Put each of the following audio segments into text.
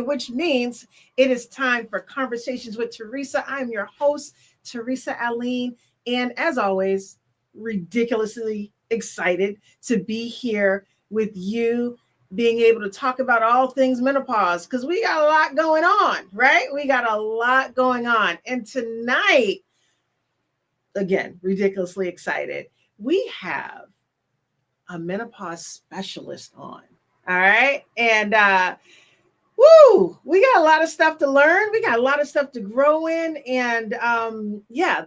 which means it is time for Conversations with Teresa. I'm your host, Teresa Aline, and as always, ridiculously excited to be here with you, being able to talk about all things menopause, because we got a lot going on, right? We got a lot going on. And tonight, again, ridiculously excited, we have a menopause specialist on. All right. And we got a lot of stuff to learn. We got a lot of stuff to grow in. And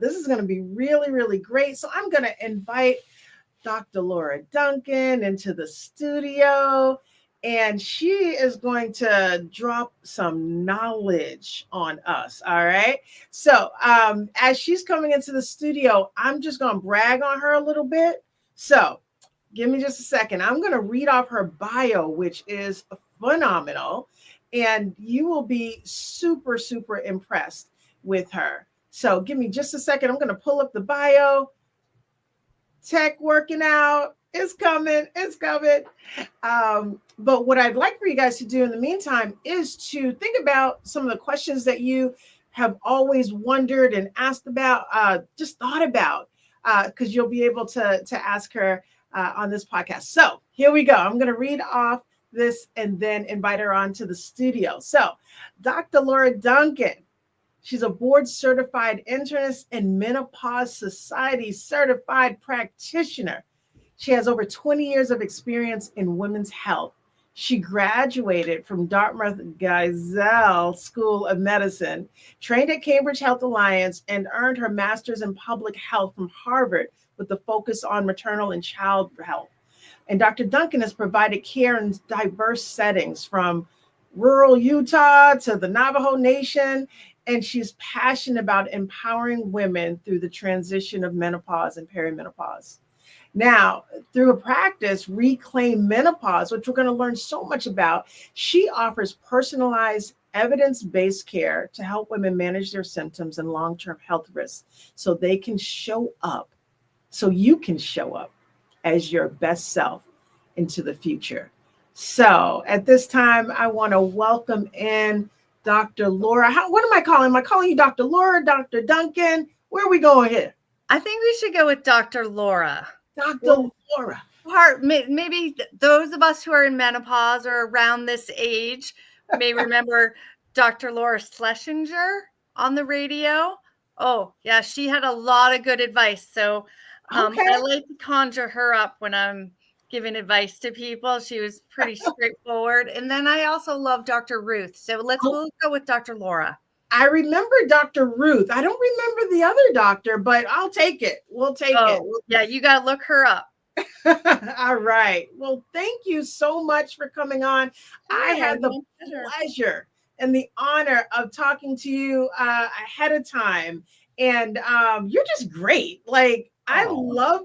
this is going to be really, really great. So I'm going to invite Dr. Laura Duncan into the studio, and she is going to drop some knowledge on us. All right. So as she's coming into the studio, I'm just going to brag on her a little bit. So give me just a second. I'm going to read off her bio, which is phenomenal. And you will be super, super impressed with her. So give me just a second. I'm going to pull up the bio. Tech working out. It's coming. It's coming. But what I'd like for you guys to do in the meantime is to think about some of the questions that you have always wondered and asked about, just thought about, because you'll be able to ask her on this podcast. So here we go. I'm going to read off this and then invite her on to the studio. So Dr. Laura Duncan, she's a board certified internist and menopause society certified practitioner. She has over 20 years of experience in women's health. She graduated from Dartmouth Geisel School of Medicine, trained at Cambridge Health Alliance, and earned her master's in public health from Harvard with a focus on maternal and child health. And Dr. Duncan has provided care in diverse settings, from rural Utah to the Navajo Nation. And she's passionate about empowering women through the transition of menopause and perimenopause. Now, through a practice, Reclaim Menopause, which we're going to learn so much about, she offers personalized, evidence-based care to help women manage their symptoms and long-term health risks so they can show up, so you can show up as your best self into the future. So at this time, I want to welcome in Dr. Laura. What am I calling? Am I calling you Dr. Laura, Dr. Duncan? Where are we going here? I think we should go with Dr. Laura. Dr. Laura. Maybe those of us who are in menopause or around this age may remember Dr. Laura Schlesinger on the radio. Oh, yeah, she had a lot of good advice. So I like to conjure her up when I'm giving advice to people. She was pretty straightforward. And then I also love Dr. Ruth. So we'll go with Dr. Laura. I remember Dr. Ruth. I don't remember the other doctor, but I'll take it. We'll take it. Yeah, you got to look her up. All right. Well, thank you so much for coming on. I had the pleasure and the honor of talking to you ahead of time. And you're just great. Like, I love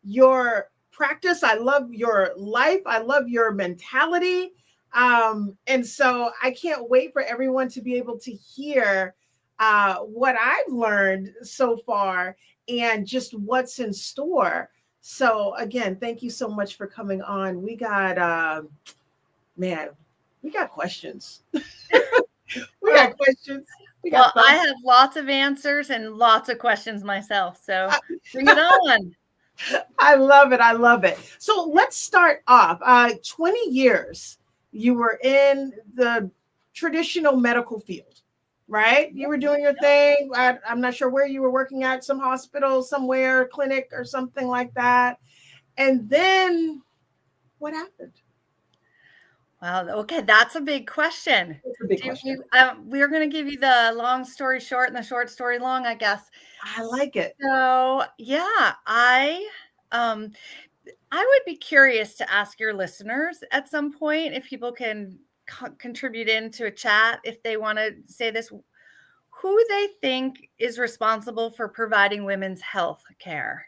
your practice. I love your life. I love your mentality. And so I can't wait for everyone to be able to hear what I've learned so far and just what's in store. So again, thank you so much for coming on. We got, we got questions. We got questions. I have lots of answers and lots of questions myself. So bring it on. I love it. I love it. So let's start off. 20 years. You were in the traditional medical field, right? You were doing your thing. I'm not sure where you were working at, some hospital, somewhere, clinic or something like that. And then what happened? Wow. Okay. That's a big question. It's a big question. We're going to give you the long story short and the short story long, I guess. I like it. So yeah, I would be curious to ask your listeners at some point, if people can contribute into a chat, if they want to say this, who they think is responsible for providing women's health care.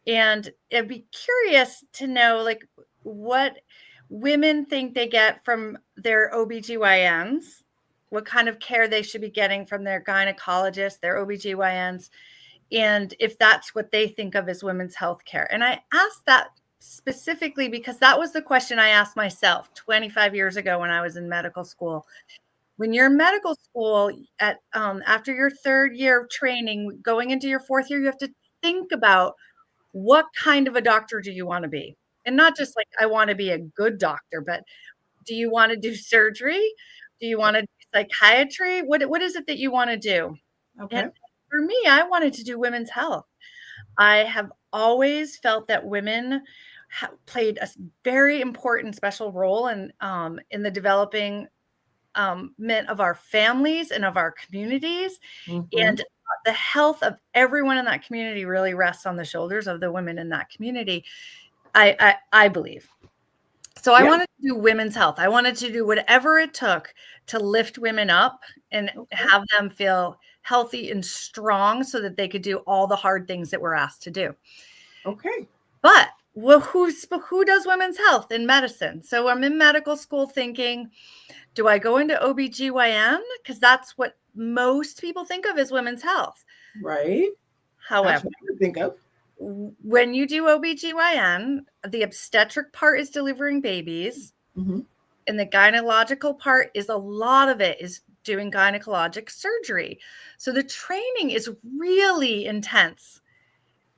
And I'd be curious to know, like, what women think they get from their OBGYNs, what kind of care they should be getting from their gynecologists, their OBGYNs, and if that's what they think of as women's health care. And I asked that specifically because that was the question I asked myself 25 years ago when I was in medical school. When you're in medical school at after your 3rd year of training, going into your 4th year, you have to think about what kind of a doctor do you want to be? And not just like I want to be a good doctor, but do you want to do surgery? Do you want to do psychiatry? What is it that you want to do? And Okay. for me, I wanted to do women's health. I have always felt that women played a very important special role in the developing of our families and of our communities. Hmm. And the health of everyone in that community really rests on the shoulders of the women in that community. I believe. So I Yeah. wanted to do women's health. I wanted to do whatever it took to lift women up and Okay. have them feel healthy and strong so that they could do all the hard things that we're asked to do. Okay. But well, who does women's health in medicine? So I'm in medical school thinking, do I go into OBGYN? Because that's what most people think of as women's health. Right. That's However, what I would think of. when you do OBGYN, the obstetric part is delivering babies, Hmm. and the gynecological part is a lot of it is doing gynecologic surgery. So the training is really intense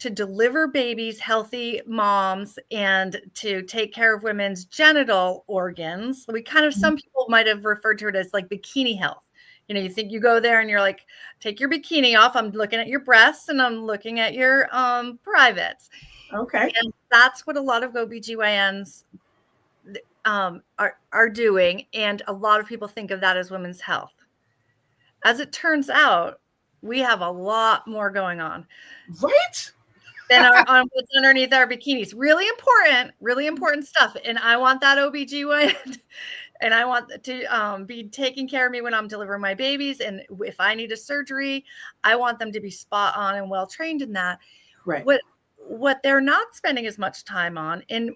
to deliver babies, healthy moms, and to take care of women's genital organs. We kind of, some people might have referred to it as like bikini health. You know, you think you go there and you're like, take your bikini off. I'm looking at your breasts and I'm looking at your privates. Okay. And that's what a lot of OBGYNs are doing. And a lot of people think of that as women's health. As it turns out, we have a lot more going on Right. than on what's underneath our bikinis. Really important stuff. And I want that OBGYN and I want to be taking care of me when I'm delivering my babies. And if I need a surgery, I want them to be spot on and well trained in that. Right. What they're not spending as much time on, and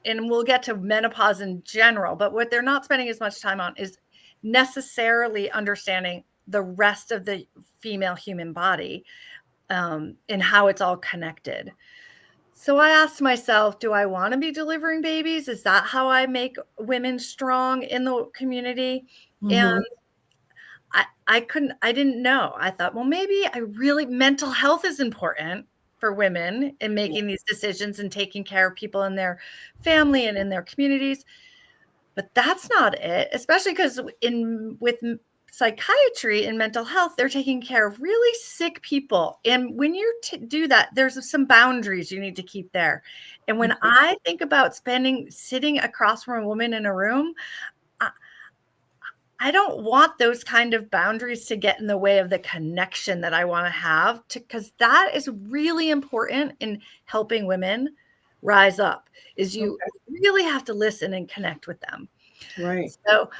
we'll get to menopause in general, but what they're not spending as much time on is necessarily understanding the rest of the female human body and how it's all connected. So I asked myself, do I want to be delivering babies? Is that how I make women strong in the community? And Hmm. I didn't know. I thought, well, maybe mental health is important for women in making these decisions and taking care of people in their family and in their communities. But that's not it, especially because with psychiatry and mental health, they're taking care of really sick people. And when you do that, there's some boundaries you need to keep there. And when I think about sitting across from a woman in a room, I don't want those kind of boundaries to get in the way of the connection that I want to have, because that is really important in helping women rise up, is you Okay. really have to listen and connect with them. Right. So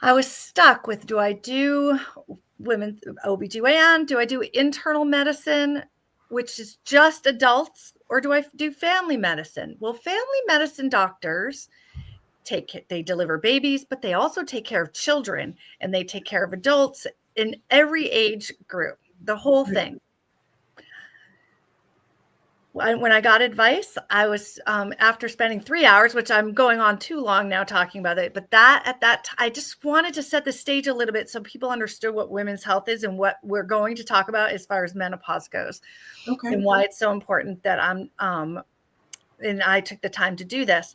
I was stuck with, do I do women OBGYN? Do I do internal medicine, which is just adults, or do I do family medicine? Well, family medicine doctors they deliver babies, but they also take care of children and they take care of adults in every age group, the whole Right. thing. When I got advice, I was after spending 3 hours, which I'm going on too long now talking about it, but I just wanted to set the stage a little bit so people understood what women's health is and what we're going to talk about as far as menopause goes, Okay. and why it's so important that and I took the time to do this.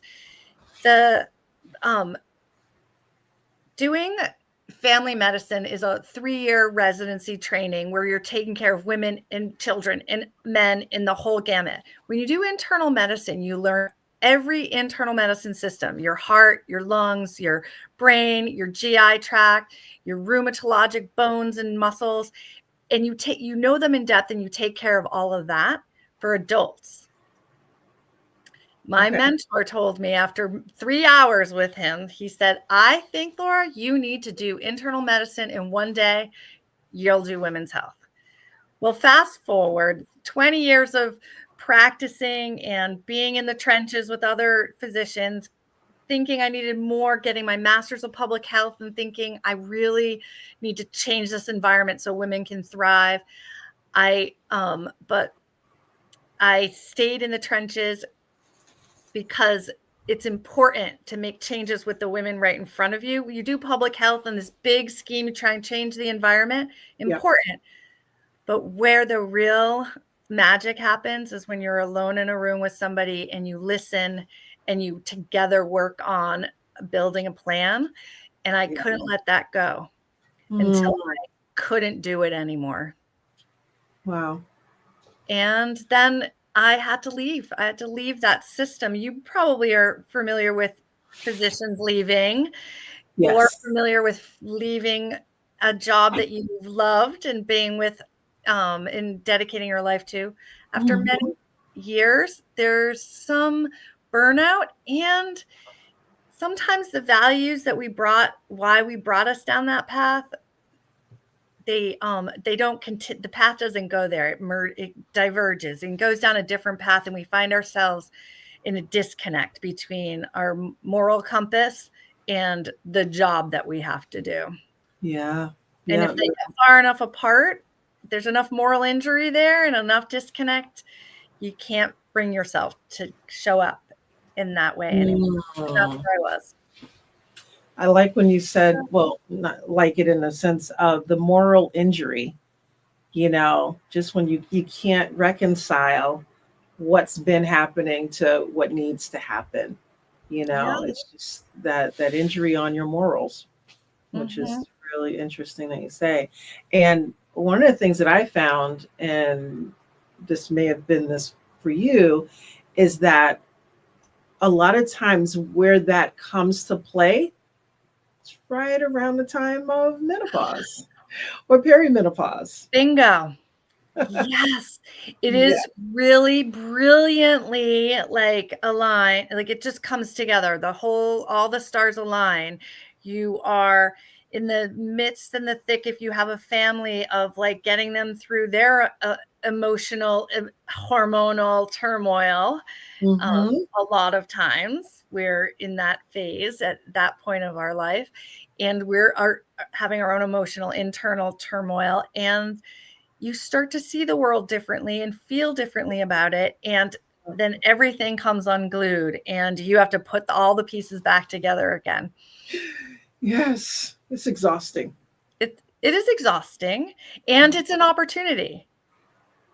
The doing family medicine is a 3-year residency training where you're taking care of women and children and men in the whole gamut. When you do internal medicine, you learn every internal medicine system: your heart, your lungs, your brain, your GI tract, your rheumatologic bones and muscles. And you know them in depth, and you take care of all of that for adults. My Okay. mentor told me after 3 hours with him, he said, I think, Laura, you need to do internal medicine, and one day you'll do women's health. Well, fast forward 20 years of practicing and being in the trenches with other physicians, thinking I needed more, getting my master's of public health, and thinking I really need to change this environment so women can thrive. But I stayed in the trenches, because it's important to make changes with the women right in front of you. You do public health and this big scheme to try and change the environment, important. But where the real magic happens is when you're alone in a room with somebody and you listen and you together work on building a plan. And I couldn't let that go until I couldn't do it anymore. Wow. And then I had to leave. I had to leave that system. You probably are familiar with physicians leaving or Yes. familiar with leaving a job that you loved and being with and dedicating your life to. After many years, there's some burnout, and sometimes the values that we brought, why we brought us down that path, they don't continue. The path doesn't go there. It diverges and goes down a different path, and we find ourselves in a disconnect between our moral compass and the job that we have to do. Yeah. And if they get far enough apart, there's enough moral injury there and enough disconnect, you can't bring yourself to show up in that way anymore. And that's where I was. I like when you said, well, not like it in the sense of the moral injury, just when you can't reconcile what's been happening to what needs to happen. It's just that injury on your morals, which is really interesting that you say. And one of the things that I found, and this may have been this for you, is that a lot of times where that comes to play, it's right around the time of menopause or perimenopause. Bingo. Yes, it is really brilliantly aligned. Like it just comes together. All the stars align. You are in the midst and the thick, if you have a family, of getting them through their emotional, hormonal turmoil. A lot of times we're in that phase at that point of our life, and we're having our own emotional internal turmoil, and you start to see the world differently and feel differently about it. And then everything comes unglued and you have to put all the pieces back together again. Yes, it's exhausting. It is exhausting, and it's an opportunity.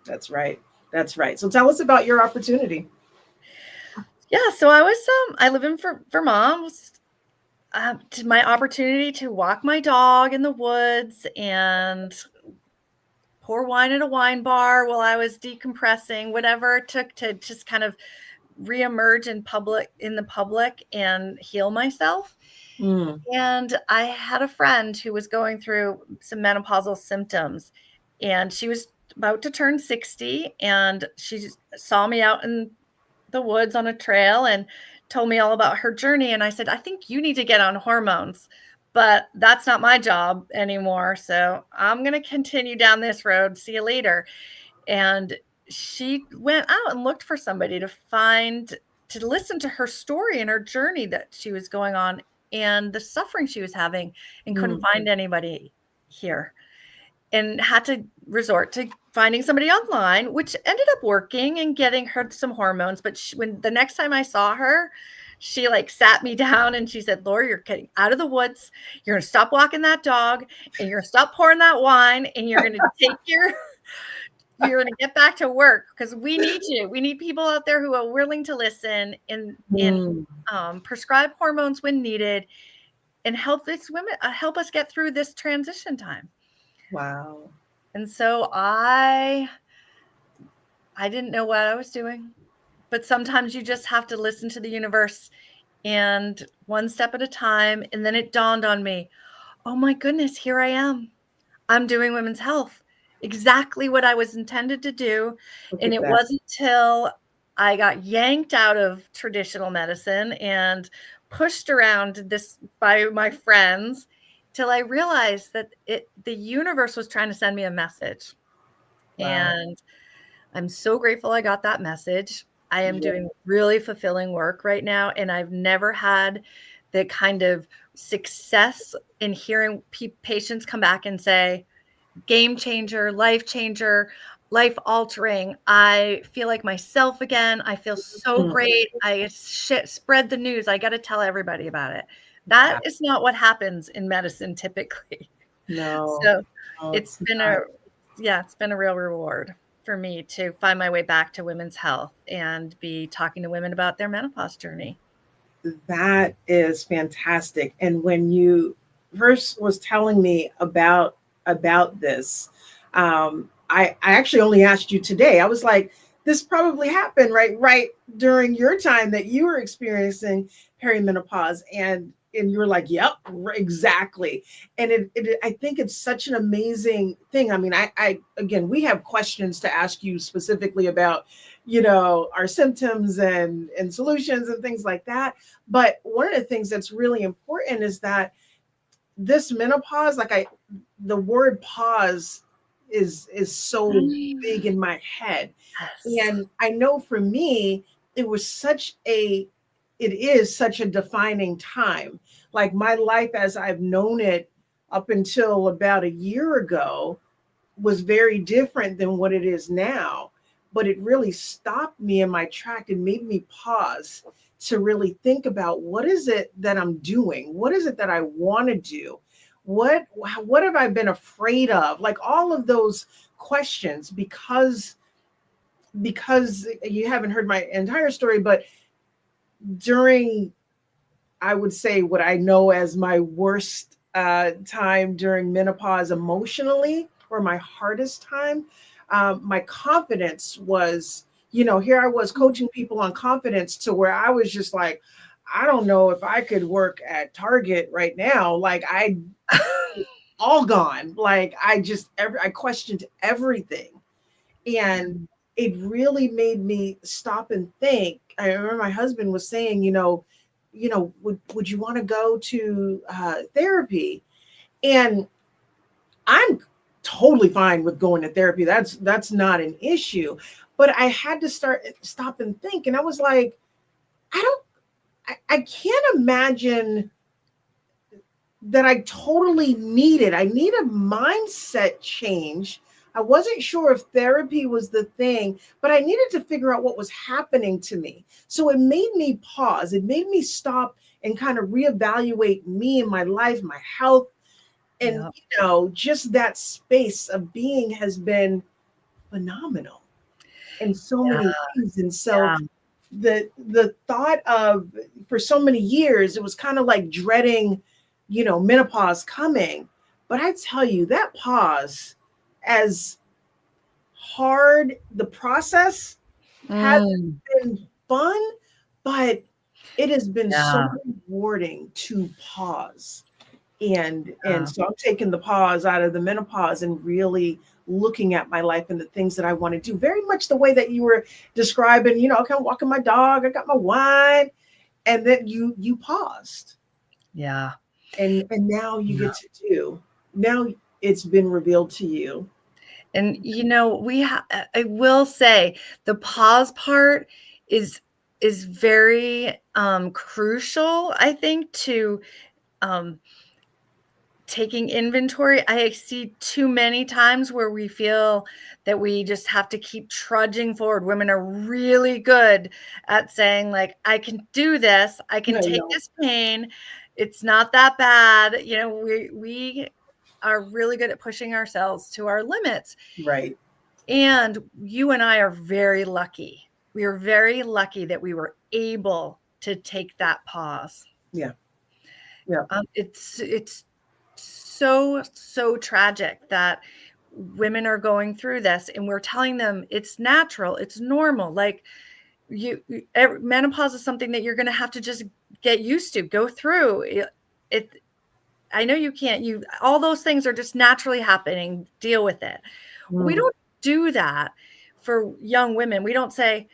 That's right. That's right. So tell us about your opportunity. Yeah, so I live in Vermont. To my opportunity to walk my dog in the woods and pour wine at a wine bar while I was decompressing, whatever it took to just kind of reemerge in the public and heal myself. And I had a friend who was going through some menopausal symptoms, and she was about to turn 60, and she saw me out in the woods on a trail and told me all about her journey. And I said, I think you need to get on hormones, but that's not my job anymore. So I'm going to continue down this road. See you later. And she went out and looked for somebody to listen to her story and her journey that she was going on and the suffering she was having, and couldn't find anybody here, and had to resort to finding somebody online, which ended up working and getting her some hormones. But when the next time I saw her, she sat me down and she said, Laura, you're getting out of the woods. You're going to stop walking that dog, and you're going to stop pouring that wine, and you're going to you're going to get back to work, because we need you. We need people out there who are willing to listen and prescribe hormones when needed, and help us get through this transition time. Wow. And so I didn't know what I was doing, but sometimes you just have to listen to the universe, and one step at a time. And then it dawned on me, oh my goodness, here I am. I'm doing women's health, exactly what I was intended to do. And it wasn't till I got yanked out of traditional medicine and pushed around this by my friends till I realized that the universe was trying to send me a message. Wow. And I'm so grateful I got that message. I am doing really fulfilling work right now, and I've never had the kind of success in hearing patients come back and say, game changer, life changer. life altering. I feel like myself again. I feel so Mm, great. I spread the news. I got to tell everybody about it. That yeah, is not what happens in medicine typically. no, So no, it's it's been not. it's been a real reward for me to find my way back to women's health and be talking to women about their menopause journey. That is fantastic. And when you first was telling me about this, I actually only asked you today. I was like, this probably happened right during your time that you were experiencing perimenopause, and you were like, yep, exactly. And I think it's such an amazing thing. I mean, I again, we have questions to ask you specifically about, our symptoms and solutions and things like that. But one of the things that's really important is that this menopause, the word pause is so big Mm, in my head. yes. And I know for me, it was it is such a defining time. Like my life as I've known it up until about a year ago was very different than what it is now. But it really stopped me in my track and made me pause to really think about, what is it that I'm doing? What is it that I want to do? What have I been afraid of? Like all of those questions, because you haven't heard my entire story, but during, I would say, what I know as my worst time during menopause emotionally, or my hardest time, my confidence was, here I was coaching people on confidence to where I was just like, I don't know if I could work at Target right now. Like I all gone. Like I questioned everything. And it really made me stop and think. I remember my husband was saying, would you want to go to therapy? And I'm totally fine with going to therapy. That's not an issue. But I had to stop and think. And I was like, I don't, I can't imagine that I totally needed. I need a mindset change. I wasn't sure if therapy was the thing, but I needed to figure out what was happening to me. So it made me pause. It made me stop and kind of reevaluate me and my life, my health. And, Yeah. just that space of being has been phenomenal in so many ways. And so Yeah. the thought of, for so many years it was kind of like dreading, menopause coming. But I tell you, that pause, as hard the process has Mm, been, fun, but it has been so yeah. rewarding to pause. And Yeah. so I'm taking the pause out of the menopause and really looking at my life and the things that I want to do, very much the way that you were describing. Okay, I'm walking my dog, I got my wine, and then you paused, Yeah. and now you Yeah. get to do. Now it's been revealed to you. And I will say the pause part is very crucial, I think, to um taking inventory. I see too many times where we feel that we just have to keep trudging forward. Women are really good at saying, like, I can do this, I can I take know, this pain. It's not that bad. We are really good at pushing ourselves to our limits. right? And you and I are very lucky. We are very lucky that we were able to take that pause. Yeah, yeah. It's so tragic that women are going through this, and we're telling them it's natural, it's normal. Like menopause is something that you're going to have to just get used to, go through it. I know you can't. You All those things are just naturally happening. Deal with it. We Mm, don't do that for young women. We don't say,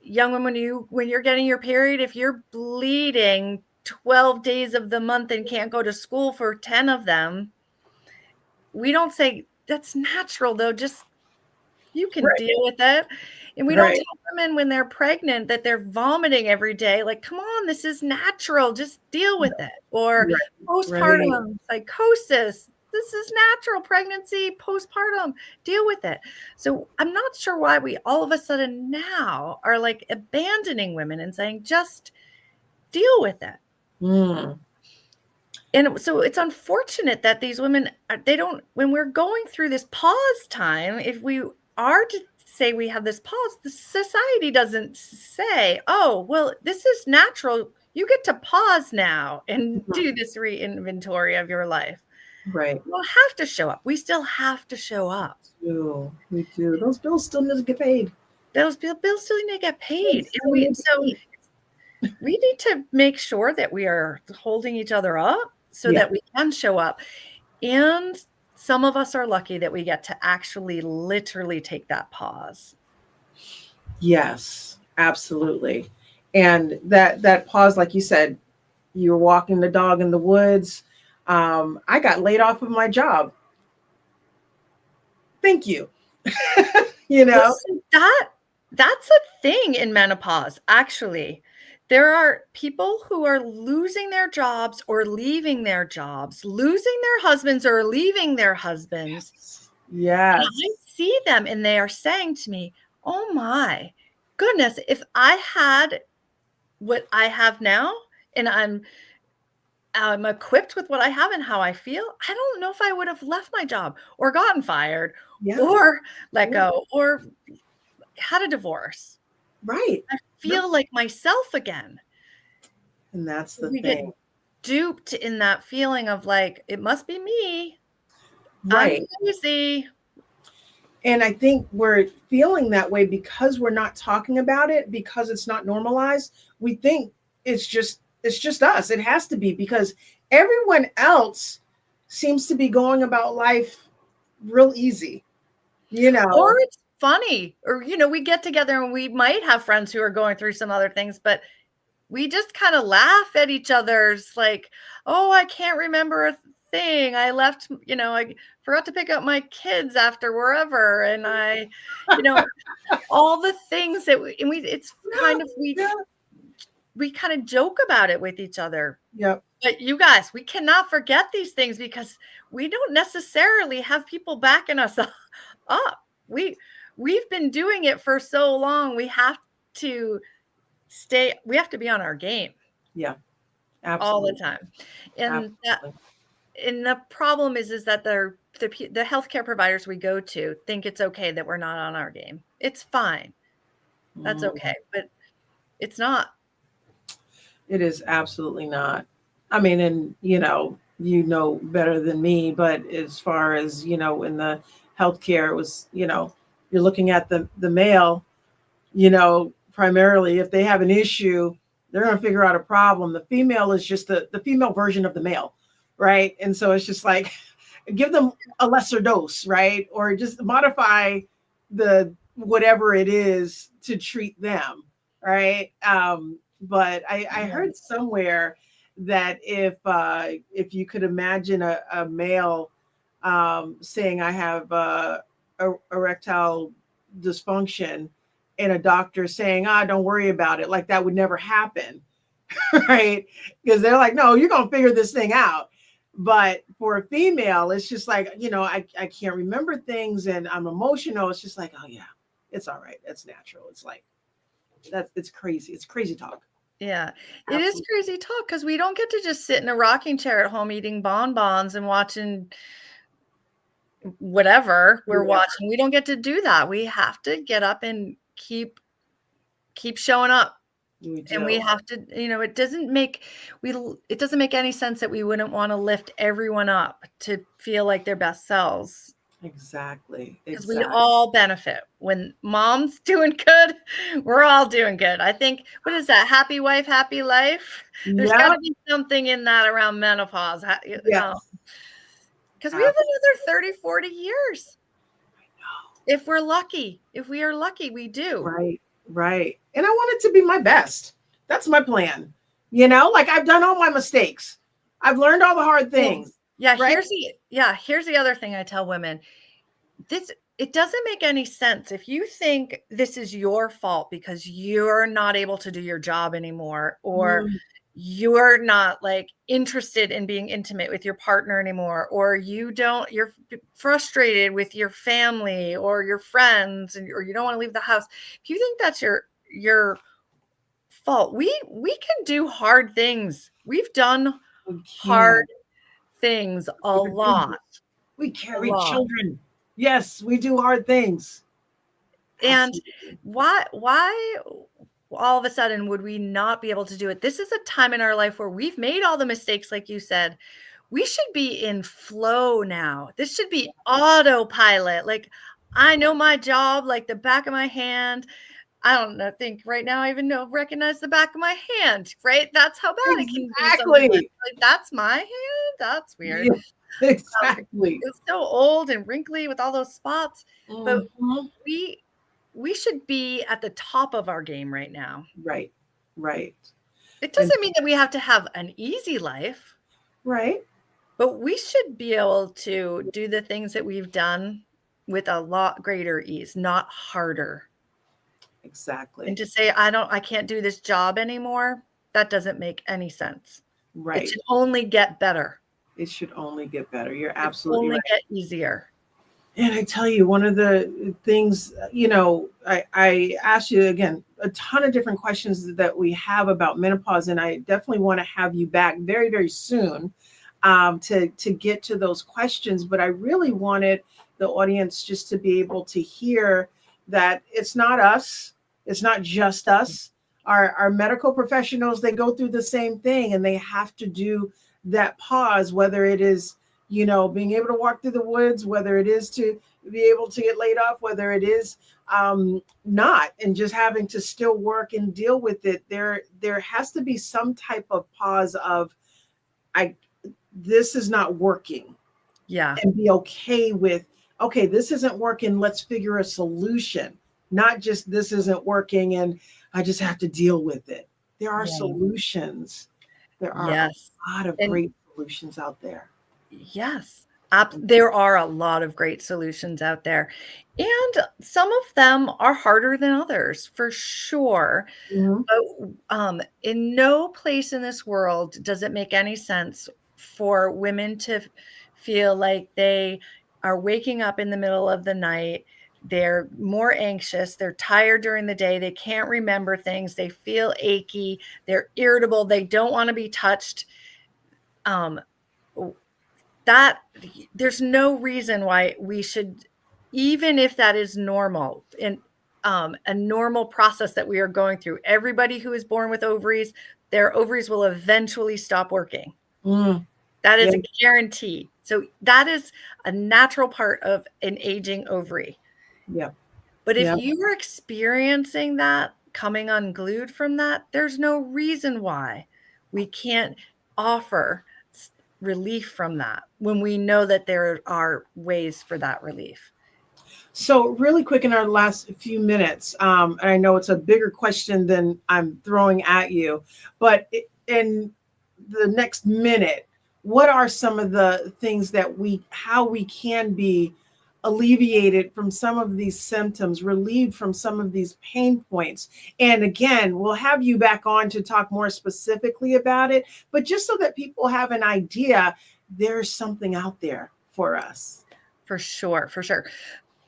young women, when you're getting your period, if you're bleeding 12 days of the month and can't go to school for 10 of them, we don't say that's natural though, just you can right, deal with it. And we don't right, tell women when they're pregnant that they're vomiting every day, like, come on, this is natural, just deal with it. Or right, right. postpartum psychosis. This is natural pregnancy, postpartum, deal with it. So I'm not sure why we all of a sudden now are like abandoning women and saying, just deal with it. Mm. And so it's unfortunate that these women, they don't, when we're going through this pause time, if we are to say we have this pause, the society doesn't say, oh, well, this is natural. You get to pause now and do this re-inventory of your life. Right. We don't have to show up. We still have to show up. We do. Those bills still need to get paid. Those bills still need to get paid. And we need to make sure that we are holding each other up so that we can show up. And some of us are lucky that we get to actually literally take that pause. Yes, absolutely. And that pause, like you said, you were walking the dog in the woods. I got laid off of my job. Thank you. Listen, that's a thing in menopause, actually. There are people who are losing their jobs or leaving their jobs, losing their husbands or leaving their husbands. Yes. And I see them and they are saying to me, oh my goodness, if I had what I have now and I'm equipped with what I have and how I feel, I don't know if I would have left my job or gotten fired or let go or had a divorce. Right. I feel like myself again. And that's the we thing. get duped in that feeling of like, it must be me. Right. I'm crazy. And I think we're feeling that way because we're not talking about it, because it's not normalized. We think it's just us. It has to be because everyone else seems to be going about life real easy, Or it's funny, or, we get together and we might have friends who are going through some other things, but we just kind of laugh at each other's like, oh, I can't remember a thing. I left, I forgot to pick up my kids after wherever. And I, all the things that it's kind of, we kind of joke about it with each other. Yep. But you guys, we cannot forget these things because we don't necessarily have people backing us up. We've been doing it for so long. We have to be on our game. Yeah. All Absolutely. the time. And Absolutely. the problem is that the healthcare providers we go to think it's okay that we're not on our game. It's fine. That's okay. But it's not. It is absolutely not. I mean, and better than me, but as far as, in the healthcare, it was, you're looking at the male, primarily if they have an issue, they're going to figure out a problem. The female is just the female version of the male. Right. And so it's just like, give them a lesser dose, right? Or just modify the whatever it is to treat them. Right. But I heard somewhere that if you could imagine a male saying I have erectile dysfunction and a doctor saying, don't worry about it, like that would never happen. Right. Because they're like, no, you're going to figure this thing out. But for a female, it's just like, I can't remember things and I'm emotional. It's just like, oh yeah, it's all right. That's natural. It's like, it's crazy. It's crazy talk. Yeah, it is crazy talk because we don't get to just sit in a rocking chair at home eating bonbons and watching whatever we're watching. We don't get to do that. We have to get up and keep showing up. And we have to, it doesn't make any sense that we wouldn't want to lift everyone up to feel like their best selves. Exactly. Because we all benefit. When mom's doing good, we're all doing good. I think, what is that? Happy wife, happy life? There's got to be something in that around menopause. Because we have another 30, 40 years. I know. If we're lucky. If we are lucky, we do. Right. And I want it to be my best. That's my plan. Like I've done all my mistakes. I've learned all the hard things. Yeah. Right? Here's the other thing I tell women. It doesn't make any sense if you think this is your fault because you're not able to do your job anymore, or you're not like interested in being intimate with your partner anymore, or you're frustrated with your family or your friends, or you don't want to leave the house. If you think that's your fault, we can do hard things. We've done We hard can. things a We're lot, busy. We a carry lot. children. Yes, we do hard things. And Absolutely. why all of a sudden would we not be able to do it? This is a time in our life where we've made all the mistakes, like you said. We should be in flow now. This should be autopilot. Like, I know my job like the back of my hand. I don't know, think right now I even recognize the back of my hand, right? That's how bad it can be sometimes. Exactly. Like, that's my hand? That's weird. Yeah, exactly. It's so old and wrinkly with all those spots, but Mhm. we we should be at the top of our game right now. Right. Right. It And doesn't mean that we have to have an easy life, right. but we should be able to do the things that we've done with a lot greater ease, not harder. And Exactly. to say, I can't do this job anymore, that doesn't make any sense. It Right. should only get better. It should only get better. You're It absolutely only right. get easier. And I tell you, one of the things, I asked you again a ton of different questions that we have about menopause, and I definitely want to have you back very, very soon to get to those questions. But I really wanted the audience just to be able to hear that it's not us, it's not just us. Our medical professionals, they go through the same thing, and they have to do that pause, whether it is being able to walk through the woods, whether it is to be able to get laid off, whether it is not, and just having to still work and deal with it. There has to be some type of pause of, I this is not working, Yeah. and be okay with, okay, this isn't working. Let's figure a solution, not just this isn't working and I just have to deal with it. There are Yeah. solutions. There are Yes. a lot of And great solutions out there. yes, there are a lot of great solutions out there, and some of them are harder than others, for sure. Mhm. But, in no place in this world does it make any sense for women to feel like they are waking up in the middle of the night. They're more anxious. They're tired during the day. They can't remember things. They feel achy. They're irritable. They don't want to be touched. Um, that there's no reason why we should, even if that is normal and a normal process that we are going through. Everybody who is born with ovaries, their ovaries will eventually stop working. Mm, That is yeah, a guarantee. So that is a natural part of an aging ovary. yeah, But if yeah. you are experiencing that, coming unglued from that, there's no reason why we can't offer relief from that when we know that there are ways for that relief. So, really quick in our last few minutes, and I know it's a bigger question than I'm throwing at you, but in the next minute, what are some of the things that how we can be alleviated from some of these symptoms, relieved from some of these pain points? And again, we'll have you back on to talk more specifically about it, but just so that people have an idea, there's something out there for us. For sure, for sure.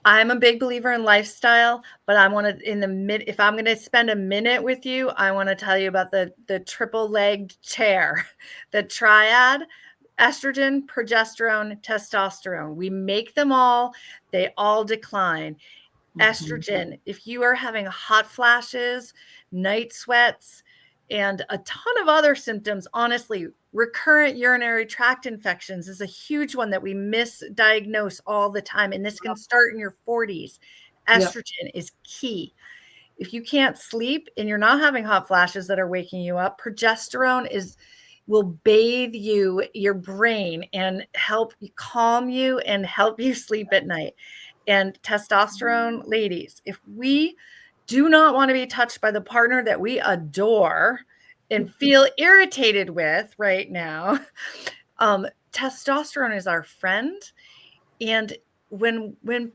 I'm a big believer in lifestyle, but I want to if I'm going to spend a minute with you, I want to tell you about the triple-legged chair, the triad: estrogen, progesterone, testosterone. We make them all, they all decline. Mhm. Estrogen, if you are having hot flashes, night sweats, and a ton of other symptoms, honestly, recurrent urinary tract infections is a huge one that we misdiagnose all the time. And this can start in your 40s. Yep. Estrogen is key. If you can't sleep and you're not having hot flashes that are waking you up, progesterone will bathe your brain, and help calm you and help you sleep at night. And testosterone, ladies, if we do not want to be touched by the partner that we adore and feel irritated with right now, testosterone is our friend. And when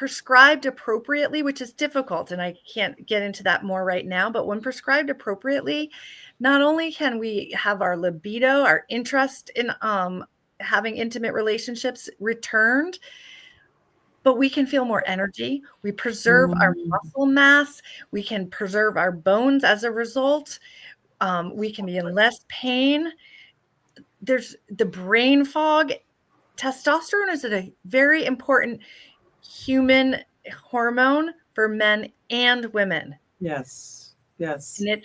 prescribed appropriately, which is difficult, and I can't get into that more right now, but when prescribed appropriately, not only can we have our libido, our interest in having intimate relationships returned, but we can feel more energy. We preserve our Mm, muscle mass. We can preserve our bones as a result. We can be in less pain. There's the brain fog. Testosterone is a very important human hormone for men and women. yes. Yes. And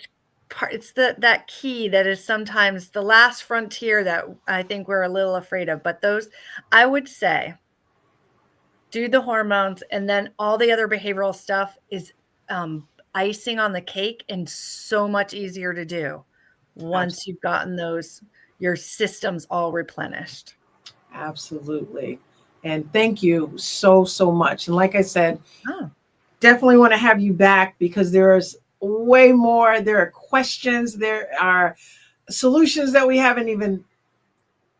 it's that key that is sometimes the last frontier that I think we're a little afraid of. But those, I would say, do the hormones, and then all the other behavioral stuff is icing on the cake and so much easier to do once you've gotten those your systems all replenished. Absolutely. And thank you so, so much. And like I said, Oh, definitely want to have you back because there's way more. There are questions, there are solutions that we haven't even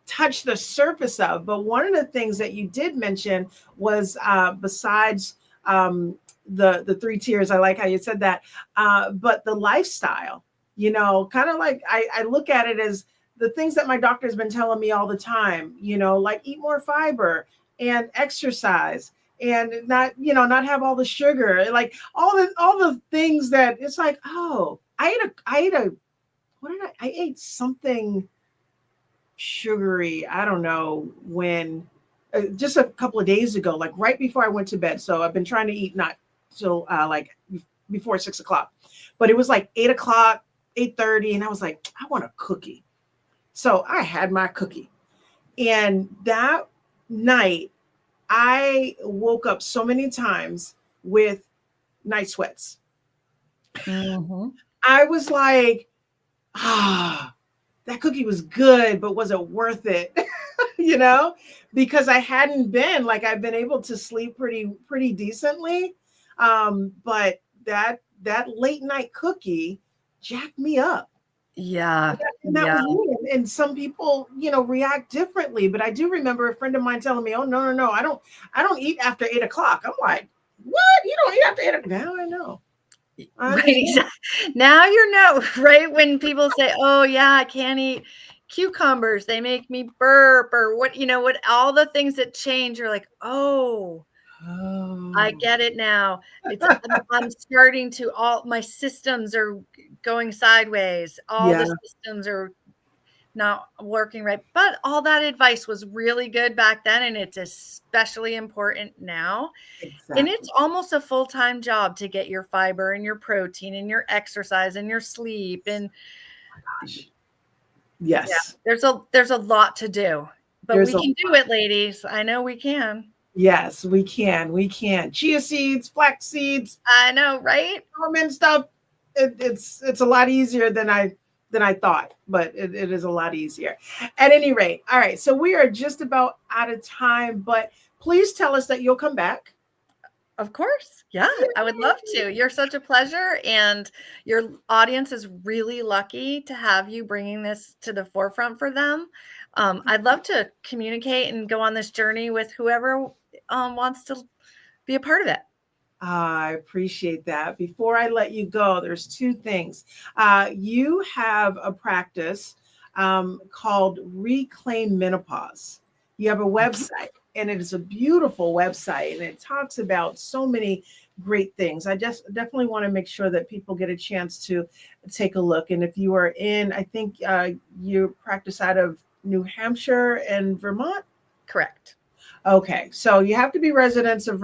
touched the surface of. But one of the things that you did mention was besides the three tiers, I like how you said that, but the lifestyle, kind of like I look at it as the things that my doctor has been telling me all the time, like eat more fiber and exercise and not have all the sugar, like all the things that it's like, oh, I ate a what did I ate something sugary. I don't know when, just a couple of days ago, like right before I went to bed. So I've been trying to eat not till like before 6 o'clock, but it was like 8 o'clock, 8:30, and I was like, I want a cookie. So I had my cookie, and that night I woke up so many times with night sweats. mhm. I was like, that cookie was good, but was it worth it? you know, because I hadn't been like I've been able to sleep pretty decently. But that late night cookie jacked me up. Yeah, And that yeah. was me. And some people, react differently. But I do remember a friend of mine telling me, "Oh, no, no, no, I don't eat after 8 o'clock." I'm like, "What? You don't eat after 8 o'clock?" Now I know. I Right, understand. now you know, right? When people say, "Oh, yeah, I can't eat cucumbers, they make me burp," or what all the things that change, you're like, "Oh, I Oh, get it now." I'm starting to all my systems are going sideways. All yeah, the systems are not working right. But all that advice was really good back then, and it's especially important now. And it's exactly. almost a full-time job to get your fiber and your protein and your exercise and your sleep, and Gosh. yeah, Yes. there's a lot to do, but There's we a can do it, ladies. I know we can. Yes, we can. We can. Chia seeds, flax seeds, I know, right? almond stuff. It's a lot easier than I thought, but it is a lot easier. At any rate, all right. So we are just about out of time, but please tell us that you'll come back. Of course. Yeah, I would love to. You're such a pleasure, and your audience is really lucky to have you bringing this to the forefront for them. I'd love to communicate and go on this journey with whoever wants to be a part of it. I appreciate that. Before I let you go, there's two things. You have a practice called Reclaim Menopause. You have a Mhm. website, and it is a beautiful website, and it talks about so many great things. I just definitely want to make sure that people get a chance to take a look. And if you are in, I think you practice out of New Hampshire and Vermont. Correct. Okay, so you have to be residents of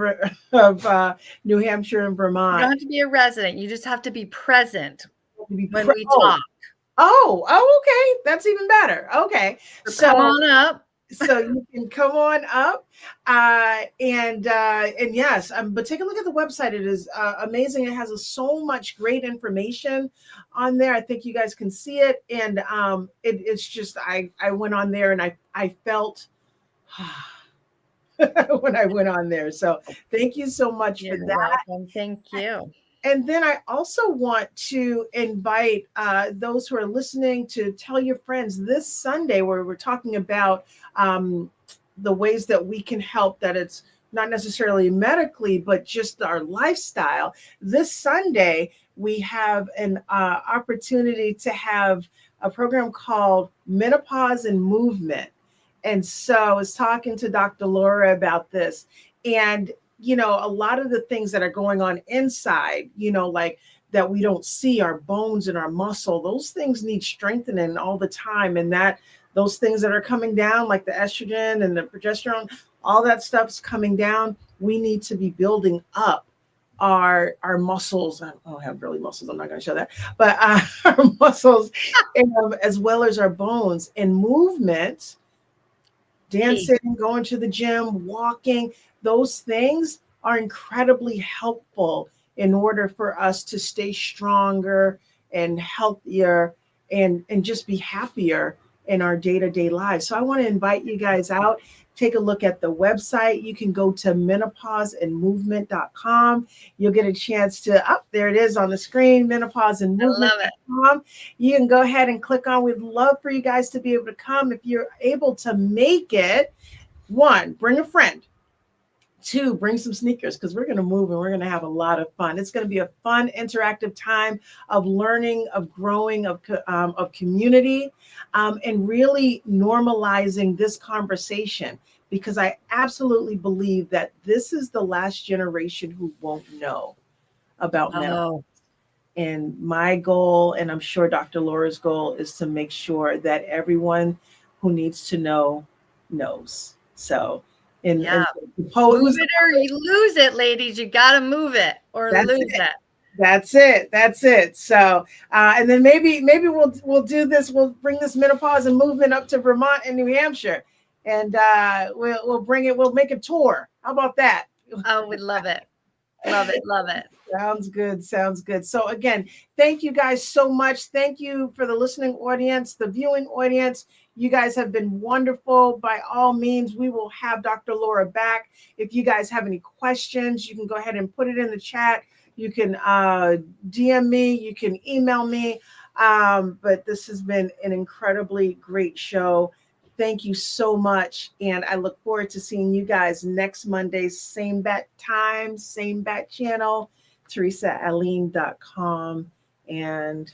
New Hampshire and You don't Vermont have to be a resident. You just have to be present to be when we oh, talk. okay, that's even better. Okay, So come so on up. you can come on up, and yes, but take a look at the website. It is amazing. It has so much great information on there. I think you guys can see it, and it's just I went on there and I felt. when I went on there. So thank you so much for You're that. welcome. Thank you. And then I also want to invite those who are listening to tell your friends this Sunday, where we're talking about the ways that we can help, that it's not necessarily medically, but just our lifestyle. This Sunday, we have an opportunity to have a program called Menopause and Movement. And so I was talking to Dr. Laura about this. And, you know, a lot of the things that are going on inside, you know, like that we don't see, our bones and our muscle, those things need strengthening all the time. And that those things that are coming down, like the estrogen and the progesterone, all that stuff's coming down. We need to be building up our muscles. I don't have really muscles. I'm not going to show that, but our muscles, as well as our bones and movement, dancing, going to the gym, walking. Those things are incredibly helpful in order for us to stay stronger and healthier and just be happier in our day-to-day lives. So I want to invite you guys out. Take a look at the website. You can go to menopauseandmovement.com. You'll get a chance to, there it is on the screen, menopauseandmovement.com. You can go ahead and click on. We'd love for you guys to be able to come. If you're able to make it, 1, bring a friend. 2, bring some sneakers, because we're going to move and we're going to have a lot of fun. It's going to be a fun, interactive time of learning, of growing, of community, and really normalizing this conversation, because I absolutely believe that this is the last generation who won't know about menopause. And my goal, and I'm sure Dr. Laura's goal, is to make sure that everyone who needs to know knows. So, move it or you lose it, ladies. You got to move it or lose it. That's it. So, and then maybe we'll do this. We'll bring this menopause and movement up to Vermont and New Hampshire, and we'll bring it. We'll make a tour. How about that? Oh, we'd love it. Love it. Sounds good. So again, thank you guys so much. Thank you for the listening audience, the viewing audience. You guys have been wonderful. By all means, we will have Dr. Laura back. If you guys have any questions, you can go ahead and put it in the chat. You can DM me, you can email me. But this has been an incredibly great show. Thank you so much. And I look forward to seeing you guys next Monday, same bat time, same bat channel, teresaaline.com, and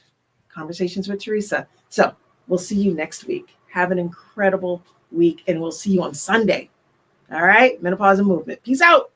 Conversations with Teresa. So we'll see you next week. Have an incredible week, and we'll see you on Sunday. All right, Menopause and Movement. Peace out.